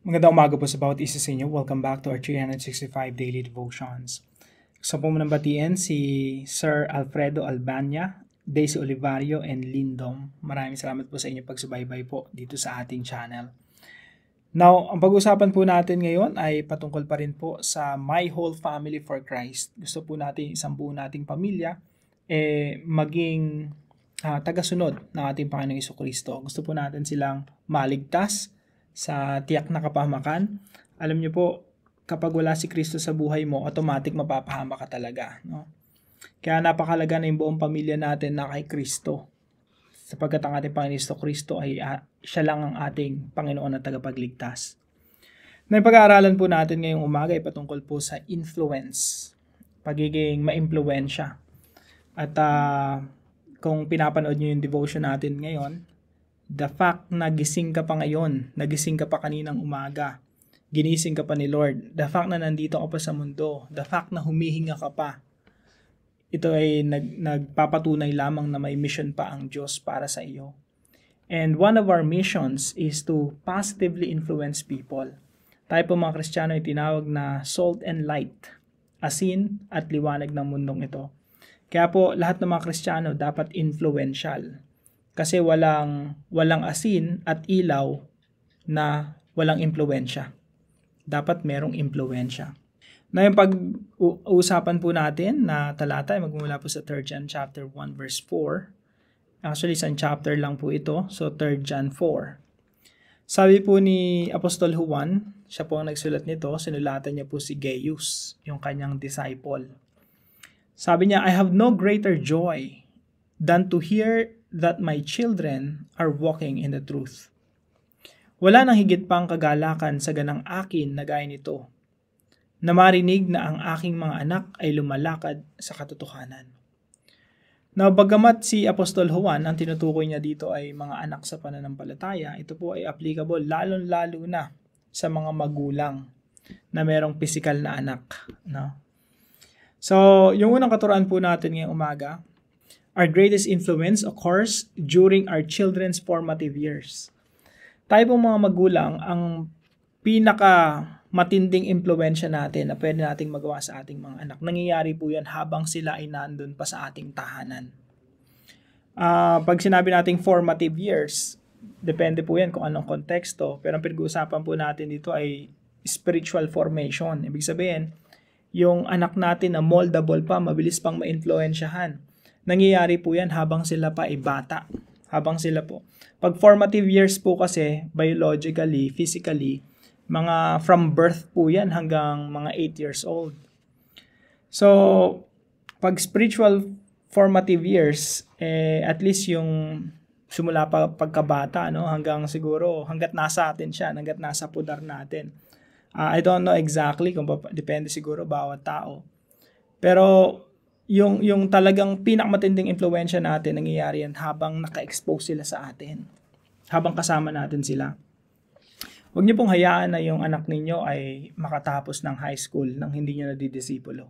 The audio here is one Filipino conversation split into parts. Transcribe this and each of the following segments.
Magandang umaga po sa bawat isa sa inyo. Welcome back to our 365 Daily Devotions. Gusto po munang batiin si Sir Alfredo Albania, Daisy Olivario, and Lindom. Maraming salamat po sa inyong pagsubaybay po dito sa ating channel. Now, ang pag-usapan po natin ngayon ay patungkol pa rin po sa My Whole Family for Christ. Gusto po natin isang buo nating pamilya maging tagasunod ng ating Panginoong Jesucristo. Gusto po natin silang maligtas sa tiyak na kapahamakan. Alam niyo po, kapag wala si Kristo sa buhay mo, automatic mapapahama ka talaga. No? Kaya napakalaga na yung buong pamilya natin na kay Kristo. Sapagkat ang ating Panginoon Jesucristo ay siya lang ang ating Panginoon at tagapagligtas. Na yung pag-aaralan po natin ngayong umaga ay patungkol po sa influence. Pagiging ma-impluwensya. At kung pinapanood niyo yung devotion natin ngayon, the fact na gising ka pa ngayon, nagising ka pa kaninang umaga, ginising ka pa ni Lord, the fact na nandito ka pa sa mundo, the fact na humihinga ka pa, ito ay nagpapatunay lamang na may mission pa ang Diyos para sa iyo. And one of our missions is to positively influence people. Tayo po mga Kristiyano ay tinawag na salt and light, asin at liwanag ng mundong ito. Kaya po lahat ng mga Kristiyano dapat influential. Kasi walang asin at ilaw na walang impluwensya. Dapat merong impluwensya. Na yung pag-uusapan po natin na talata ay magmula po sa 3 John chapter 1 verse 4. Actually, isang chapter lang po ito. So 3 John 4. Sabi po ni Apostol Juan, siya po ang nagsulat nito, sinulatan niya po si Gaius, yung kanyang disciple. Sabi niya, I have no greater joy than to hear that my children are walking in the truth. Wala nang higit pang kagalakan sa ganang akin na gaya nito, na marinig na ang aking mga anak ay lumalakad sa katotohanan. Now, bagamat si Apostol Juan, ang tinutukoy niya dito ay mga anak sa pananampalataya, ito po ay applicable lalong-lalo na sa mga magulang na merong physical na anak. No? So, yung unang katuruan po natin ngayong umaga, our greatest influence occurs during our children's formative years. Tayo pong mga magulang, ang pinaka matinding impluwensya natin na pwede nating magawa sa ating mga anak. Nangyayari po yan habang sila ay nandun pa sa ating tahanan. Pag sinabi nating formative years, depende po yan kung anong konteksto. Pero ang pinag-uusapan po natin dito ay spiritual formation. Ibig sabihin, yung anak natin na moldable pa, mabilis pang ma-influensyahan. Nangyayari po yan habang sila pa ay bata. Habang sila po. Pag formative years po kasi, biologically, physically, mga from birth po yan hanggang mga 8 years old. So, pag spiritual formative years, at least yung simula pa pagkabata, no? Hanggang siguro, hanggat nasa atin siya, hanggat nasa pudar natin. I don't know exactly, depende siguro bawat tao. Pero, yung talagang pinakamatinding impluwensya natin, nangyayari yan habang naka-expose sila sa atin. Habang kasama natin sila. Huwag niyo pong hayaan na yung anak ninyo ay makatapos ng high school nang hindi niyo nadidisipulo.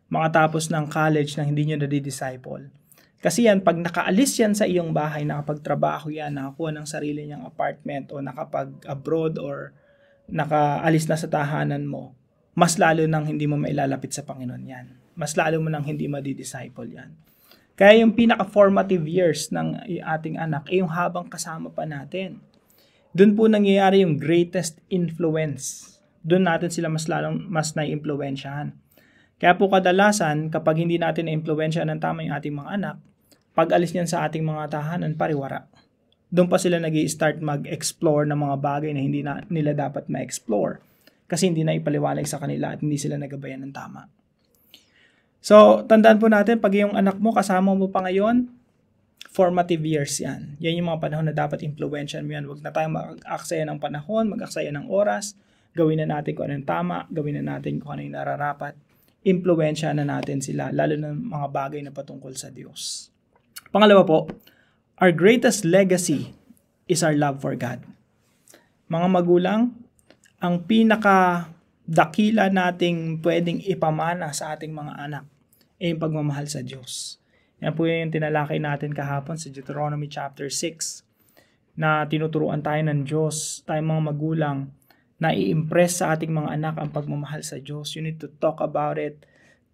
Makatapos ng college nang hindi niyo nadidisciple. Kasi yan, pag nakaalis yan sa iyong bahay, nakapagtrabaho yan, nakakuha ng sarili niyang apartment o nakapag-abroad or nakaalis na sa tahanan mo, mas lalo nang hindi mo mailalapit sa Panginoon yan. Mas lalo mo nang hindi madidisciple yan. Kaya yung pinaka-formative years ng ating anak ay yung habang kasama pa natin. Doon po nangyayari yung greatest influence. Doon natin sila mas nai-impluwensyahan. Kaya po kadalasan, kapag hindi natin na-impluwensyahan ng tama yung ating mga anak, pag alis niyan sa ating mga tahanan, pariwara. Doon pa sila nag-i-start mag-explore ng mga bagay na hindi nila dapat ma-explore. Kasi hindi na ipaliwanag sa kanila at hindi sila nagabayan ng tama. So, tandaan po natin, pag yung anak mo, kasama mo pa ngayon, formative years yan. Yan yung mga panahon na dapat impluwensyahan mo yan. Huwag na tayong mag-aksaya ng panahon, mag-aksaya ng oras, gawin na natin kung anong tama, gawin na natin kung ano yung nararapat, impluwensyahan na natin sila, lalo na mga bagay na patungkol sa Diyos. Pangalawa po, our greatest legacy is our love for God. Mga magulang, ang pinaka-dakila nating pwedeng ipamana sa ating mga anak ay yung pagmamahal sa Diyos. Yan po yung tinalakay natin kahapon sa Deuteronomy chapter 6 na tinuturuan tayo ng Diyos, tayong mga magulang, na i-impress sa ating mga anak ang pagmamahal sa Diyos. You need to talk about it.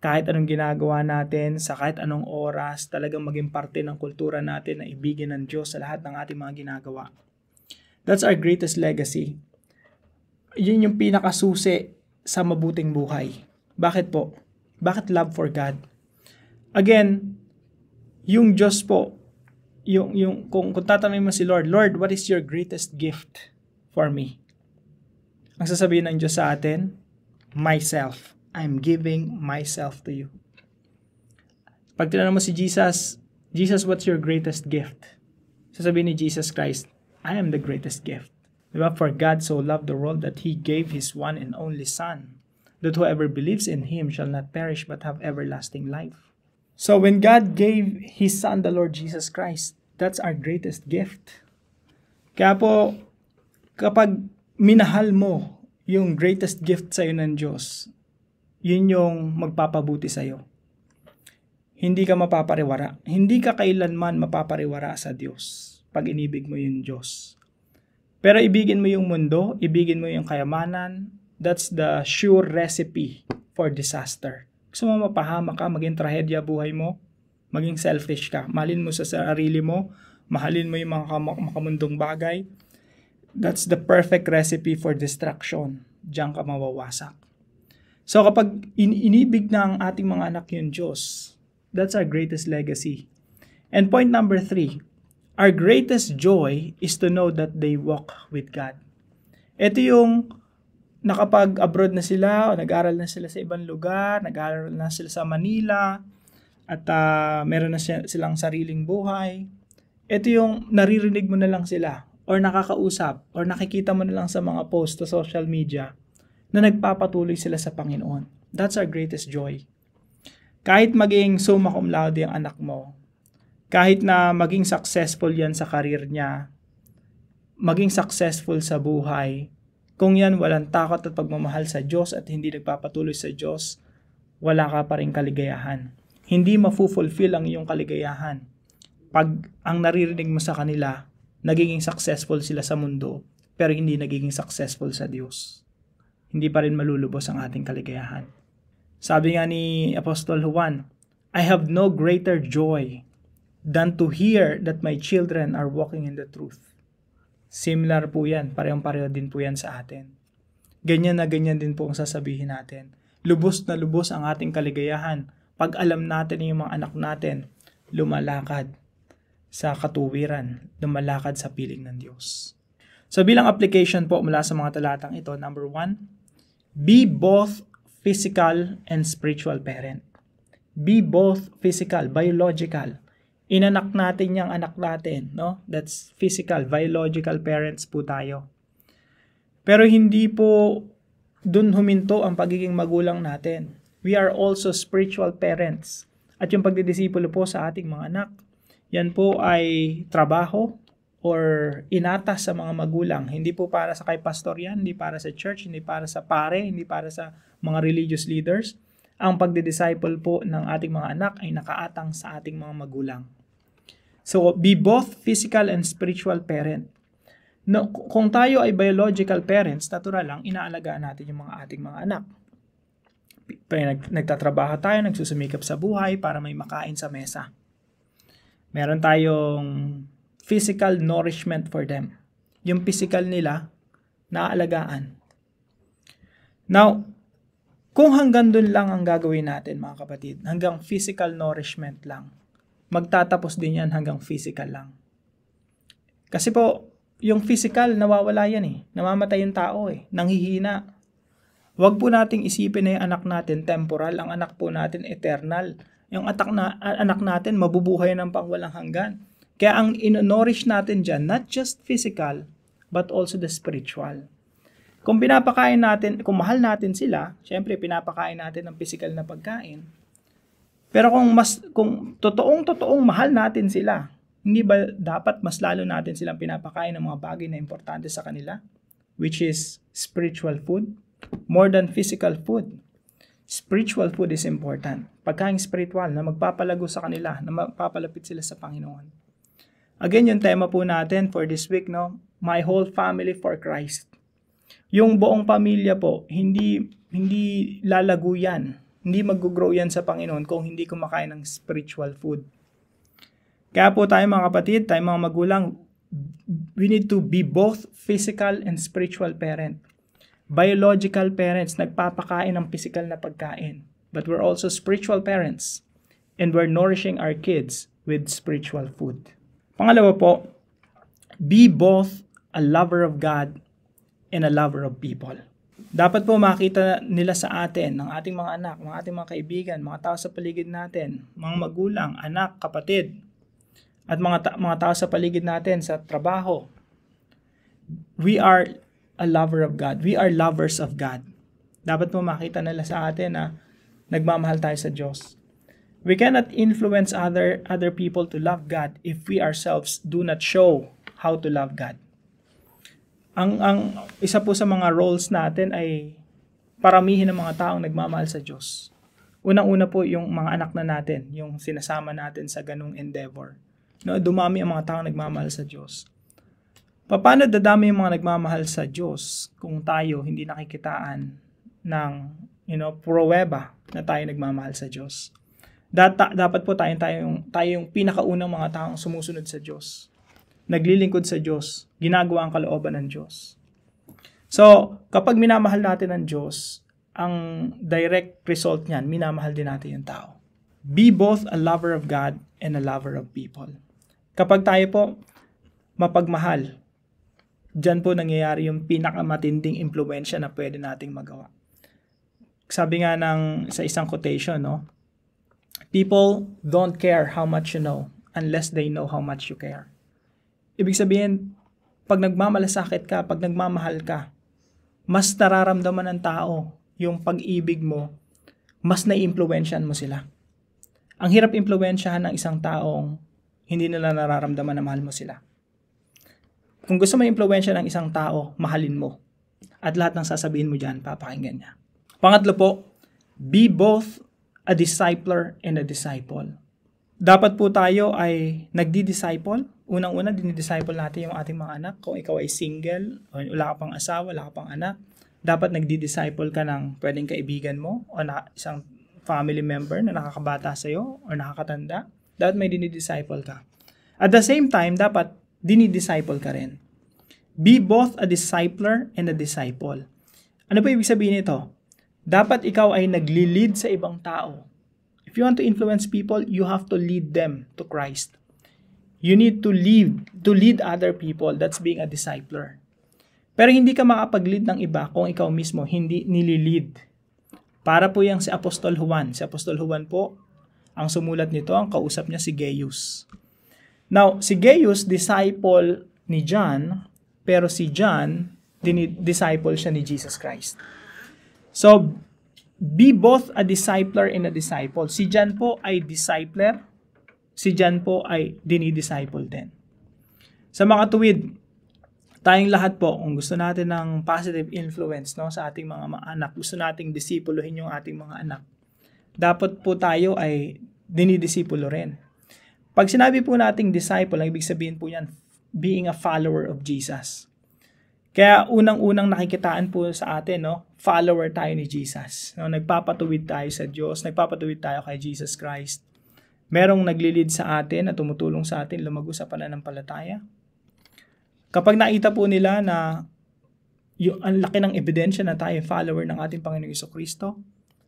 Kahit anong ginagawa natin, sa kahit anong oras, talagang maging parte ng kultura natin na ibigin ng Diyos sa lahat ng ating mga ginagawa. That's our greatest legacy. Yun yung pinakasusi sa mabuting buhay. Bakit po? Bakit love for God? Again, yung Diyos po, kung tatanungin mo si Lord, Lord, what is your greatest gift for me? Ang sasabihin ng Diyos sa atin, myself. I'm giving myself to you. Pag tinanong mo si Jesus, Jesus, what's your greatest gift? Sasabihin ni Jesus Christ, I am the greatest gift. Diba? For God so loved the world that He gave His one and only Son, that whoever believes in Him shall not perish but have everlasting life. So when God gave His Son, the Lord Jesus Christ, that's our greatest gift. Kaya po, kapag minahal mo yung greatest gift sa'yo ng Diyos, yun yung magpapabuti sa'yo. Hindi ka mapapariwara. Hindi ka kailanman mapapariwara sa Diyos pag inibig mo yung Diyos. Pero ibigin mo yung mundo, ibigin mo yung kayamanan, that's the sure recipe for disaster. Gusto mo mapahama ka, maging trahedya buhay mo, maging selfish ka. Mahalin mo sa sarili mo, mahalin mo yung mga makamundong bagay. That's the perfect recipe for destruction. Diyan ka mawawasak. So kapag inibig na ang ating mga anak yung Diyos, that's our greatest legacy. And point number 3, our greatest joy is to know that they walk with God. Ito yung nakapag-abroad na sila o nag-aral na sila sa ibang lugar, nag-aral na sila sa Manila, at meron na silang sariling buhay. Ito yung naririnig mo na lang sila or nakakausap or nakikita mo na lang sa mga post sa social media na nagpapatuloy sila sa Panginoon. That's our greatest joy. Kahit maging summa cum laude ang anak mo, kahit na maging successful yan sa karir niya, maging successful sa buhay, kung yan walang takot at pagmamahal sa Diyos at hindi nagpapatuloy sa Diyos, wala ka pa rin kaligayahan. Hindi mafu-fulfill ang iyong kaligayahan pag ang naririnig mo sa kanila, nagiging successful sila sa mundo, pero hindi nagiging successful sa Diyos. Hindi pa rin malulubos ang ating kaligayahan. Sabi nga ni Apostol Juan, I have no greater joy than to hear that my children are walking in the truth. Similar po yan, parehong-pareho din po yan sa atin. Ganyan na ganyan din po ang sasabihin natin. Lubos na lubos ang ating kaligayahan pag alam natin yung mga anak natin lumalakad sa katuwiran, lumalakad sa piling ng Diyos. So bilang application po mula sa mga talatang ito, number 1, be both physical and spiritual parent. Be both physical, biological. Inanak natin yung anak natin, no? That's physical, biological parents po tayo. Pero hindi po dun huminto ang pagiging magulang natin. We are also spiritual parents. At yung pagdidisipulo po sa ating mga anak, yan po ay trabaho or inatas sa mga magulang. Hindi po para sa kay pastor yan, hindi para sa church, hindi para sa pare, hindi para sa mga religious leaders. Ang pagdidisciple po ng ating mga anak ay nakaatang sa ating mga magulang. So, be both physical and spiritual parent. No, kung tayo ay biological parents, natural lang, inaalagaan natin yung mga ating mga anak. Nagtatrabaho tayo, nagsusumikap sa buhay para may makain sa mesa. Meron tayong physical nourishment for them. Yung physical nila, naaalagaan. Now, kung hanggang dun lang ang gagawin natin mga kapatid, hanggang physical nourishment lang, magtatapos din yan hanggang physical lang. Kasi po, yung physical, nawawala yan eh. Namamatay yung tao eh. Nanghihina. Huwag po nating isipin na yung anak natin temporal, ang anak po natin eternal. Yung anak natin mabubuhay ng pangwalang hanggan. Kaya ang ino-nourish natin dyan, not just physical, but also the spiritual. Kung pinapakain natin, kung mahal natin sila, syempre pinapakain natin ng physical na pagkain. Pero kung totoong mahal natin sila, hindi ba dapat mas lalo natin silang pinapakain ng mga bagay na importante sa kanila? Which is spiritual food, more than physical food. Spiritual food is important. Pagkain spiritual na magpapalago sa kanila, na magpapalapit sila sa Panginoon. Again, yung tema po natin for this week, no? My whole family for Christ. Yung buong pamilya po, hindi lalago yan. Hindi mag-grow yan sa Panginoon kung hindi kumakain ng spiritual food. Kaya po tayo mga kapatid, tayo mga magulang, we need to be both physical and spiritual parent. Biological parents, nagpapakain ng physical na pagkain. But we're also spiritual parents. And we're nourishing our kids with spiritual food. Pangalawa po, be both a lover of God and a lover of people. Dapat po makita nila sa atin, ng ating mga anak, mga ating mga kaibigan, mga tao sa paligid natin, mga magulang, anak, kapatid, at mga tao sa paligid natin sa trabaho. We are a lover of God. We are lovers of God. Dapat po makita nila sa atin na nagmamahal tayo sa Diyos. We cannot influence other people to love God if we ourselves do not show how to love God. Ang isa po sa mga roles natin ay paramihin ng mga taong nagmamahal sa Diyos. Unang-una po yung mga anak na natin, yung sinasama natin sa ganung endeavor. No, dumami ang mga taong nagmamahal sa Diyos. Paano dadami yung mga nagmamahal sa Diyos kung tayo hindi nakikitaan ng pruweba na tayo nagmamahal sa Diyos? Dapat po tayo yung pinakaunang mga taong sumusunod sa Diyos. Naglilingkod sa Diyos, ginagawa ang kalooban ng Diyos. So, kapag minamahal natin ang Diyos, ang direct result niyan, minamahal din natin yung tao. Be both a lover of God and a lover of people. Kapag tayo po mapagmahal, diyan po nangyayari yung pinakamatinding impluwensya na pwede nating magawa. Sabi nga sa isang quotation, people don't care how much you know unless they know how much you care. Ibig sabihin, pag nagmamalasakit ka, pag nagmamahal ka, mas nararamdaman ng tao yung pag-ibig mo, mas naiimpluwensyahan mo sila. Ang hirap impluwensyahan ng isang taong hindi nila nararamdaman na mahal mo sila. Kung gusto mo impluwensya ng isang tao, mahalin mo. At lahat ng sasabihin mo dyan, papakinggan niya. Pangatlo po, be both a discipler and a disciple. Dapat po tayo ay nagdi-disciple. Unang-una, dinidisciple natin yung ating mga anak. Kung ikaw ay single, o wala ka pang asawa, wala ka pang anak, dapat nagdi-disciple ka ng pwedeng kaibigan mo o isang family member na nakakabata sa'yo o nakakatanda. Dapat may dinidisciple ka. At the same time, dapat dinidisciple ka rin. Be both a discipler and a disciple. Ano ba ibig sabihin nito? Dapat ikaw ay nagli-lead sa ibang tao. If you want to influence people, you have to lead them to Christ. You need to lead other people. That's being a discipler. Pero hindi ka makapag-lead ng iba kung ikaw mismo hindi nililid. Para po yung si Apostol Juan. Si Apostol Juan po, ang sumulat nito, ang kausap niya si Gaius. Now, si Gaius, disciple ni John, pero si John, disciple siya ni Jesus Christ. So, be both a discipler and a disciple. Si John po ay discipler, si John po ay dinidisciple din. Sa mga tuwid, tayong lahat po, kung gusto natin ng positive influence sa ating mga anak, gusto nating disipuluhin yung ating mga anak, dapat po tayo ay dinidisipulo rin. Pag sinabi po nating disciple, ang ibig sabihin po yan, being a follower of Jesus. Kaya unang-unang nakikitaan po sa atin, follower tayo ni Jesus. Nagpapatuwid tayo sa Diyos, nagpapatuwid tayo kay Jesus Christ. Merong naglilid sa atin at tumutulong sa atin lumago sa pananampalataya. Kapag nakita po nila na ang laki ng ebidensya na tayo follower ng ating Panginoong Jesucristo,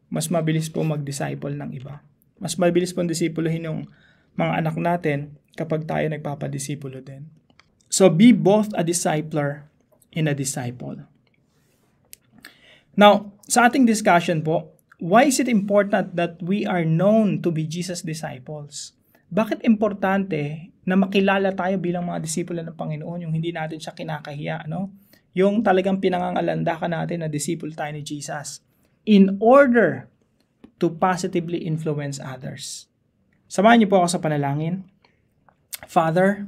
mas mabilis po mag-disciple ng iba. Mas mabilis po disipuluhin yung mga anak natin kapag tayo nagpapadisipulo din. So be both a discipler and a disciple. Now, sa ating discussion po, why is it important that we are known to be Jesus' disciples? Bakit importante na makilala tayo bilang mga disipulo ng Panginoon, yung hindi natin siya kinakahiya, Yung talagang pinangangalandakan natin na disipulo tayo ni Jesus in order to positively influence others. Samahan niyo po ako sa panalangin. Father,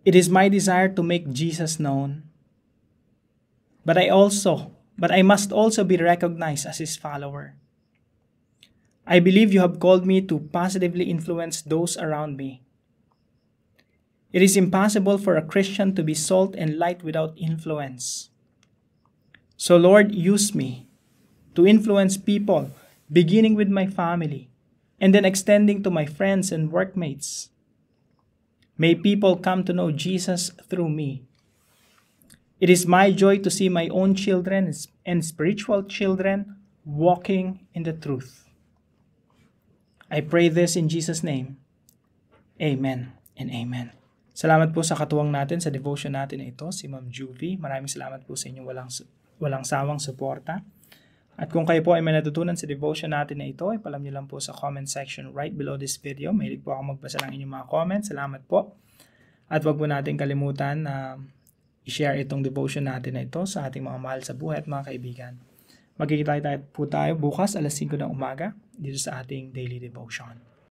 it is my desire to make Jesus known, but I must also be recognized as His follower. I believe you have called me to positively influence those around me. It is impossible for a Christian to be salt and light without influence. So Lord, use me to influence people, beginning with my family, and then extending to my friends and workmates. May people come to know Jesus through me. It is my joy to see my own children and spiritual children walking in the truth. I pray this in Jesus' name. Amen and amen. Salamat po sa katuwang natin sa devotion natin na ito, si Ma'am Juvie. Maraming salamat po sa inyong walang sawang suporta. At kung kayo po ay may natutunan sa devotion natin na ito, ipalam niyo lang po sa comment section right below this video. Mahilig po ako magbasa ng inyong mga comments. Salamat po. At wag po natin kalimutan na i-share itong devotion natin na ito sa ating mga mahal sa buhay at mga kaibigan. Magkikita po tayo bukas alas 5 ng umaga dito sa ating daily devotion.